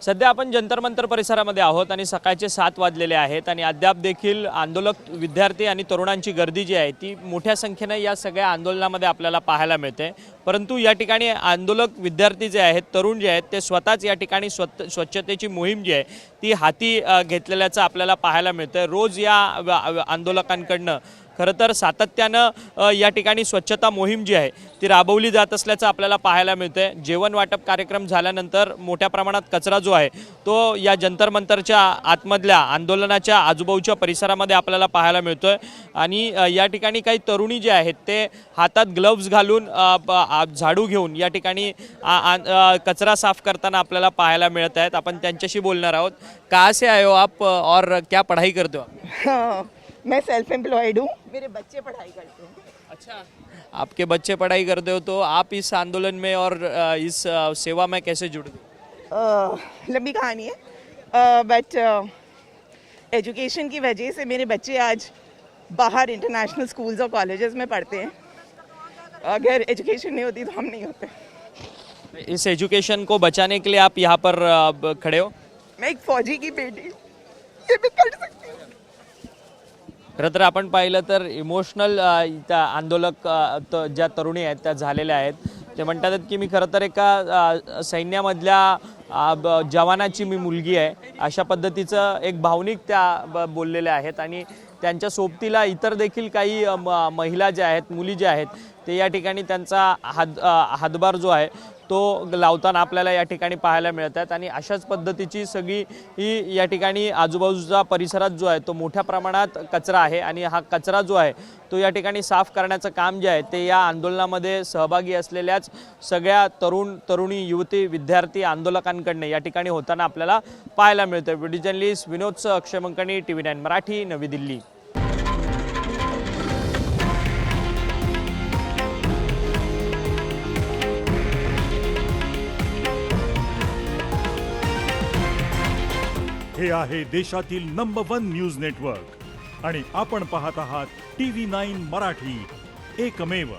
सध्या आपण जंतर मंतर परिसरामध्ये आहोत आणि सकाळचे 7 वाजलेले आहेत आणि अद्याप देखील आंदोलक विद्यार्थी आणि तरुणांची गर्दी जी आहे ती मोठ्या संख्येने या सगळ्या आंदोलनामध्ये आपल्याला पाहायला मिळते। परंतु या ठिकाणी आंदोलक विद्यार्थी जे आहेत, तरुण जे आहेत, ते स्वतःच या ठिकाणी स्वच्छतेची मोहीम जी आहे ती हाती घेतलेल्याचं आपल्याला पाहायला मिळतं। रोज या आंदोलकांकडनं खरं तर सातत्यानं या ठिकाणी स्वच्छता मोहीम जी आहे ती राबवली जात असल्याचं आपल्याला पाहायला मिळते। जेवण वाटप कार्यक्रम झाल्यानंतर मोठ्या प्रमाणात कचरा जो आहे तो या जंतर मंतरच्या आतमधल्या आंदोलनाच्या आजूबाजूच्या परिसरामध्ये आपल्याला पाहायला मिळतोय आणि या ठिकाणी काही तरुणी जे आहेत ते हातात ग्लव्स घालून झाडू घेऊन या ठिकाणी कचरा साफ करताना आपल्याला पाहायला मिळत आहेत। आपण त्यांच्याशी बोलणार आहोत। कहाँ से आए हो आप और क्या पढ़ाई करते हो? मैं सेल्फ एम्प्लॉयड हूँ, मेरे बच्चे पढ़ाई करते हैं। अच्छा, आपके बच्चे पढ़ाई करते हो, तो आप इस आंदोलन में और इस सेवा में कैसे जुड़ गए? लंबी कहानी है, बट एजुकेशन की वजह से मेरे बच्चे आज बाहर इंटरनेशनल स्कूल्स और कॉलेजेस में पढ़ते हैं। अगर एजुकेशन नहीं होती तो हम नहीं होते। इस एजुकेशन को बचाने के लिए आप यहाँ पर खड़े हो? मैं एक फौजी की बेटी, ये भी कर सकती हूँ। खरं तर आपण पाहिलं तर इमोशनल आंदोलक ज्या तरुणी आहेत त्या झालेल्या आहेत। ते म्हणतात की मी खरं तर एका सैन्यामधल्या जवानाची मी मुलगी आहे, अशा पद्धतीचं एक भावनिक त्या बोललेल्या आहेत आणि त्यांच्या सोबतीला इतर देखील काही महिला ज्या आहेत, मुली ज्या आहेत, ते या ठिकाणी त्यांचा हातभार जो आहे तो लावताना आपल्याला या ठिकाणी पाहायला मिळतात आणि अशाच पद्धतीची सगळी ही या ठिकाणी आजूबाजूचा परिसरात जो आहे तो मोठ्या प्रमाणात कचरा आहे आणि हा कचरा जो आहे तो या ठिकाणी साफ करण्याचं काम जे आहे ते या आंदोलनामध्ये सहभागी असलेल्याच सगळ्या तरुणी युवती विद्यार्थी आंदोलकांकडनं या ठिकाणी होताना आपल्याला पाहायला मिळतं। व्हिडिओ जर्नलिस्ट विनोद अक्षय मंकणी, TV9 मराठी, नवी दिल्ली। हे आहे देशातील नंबर 1 न्यूज नेटवर्क आणि आपण पाहत आहात TV9 मराठी, एकमेव।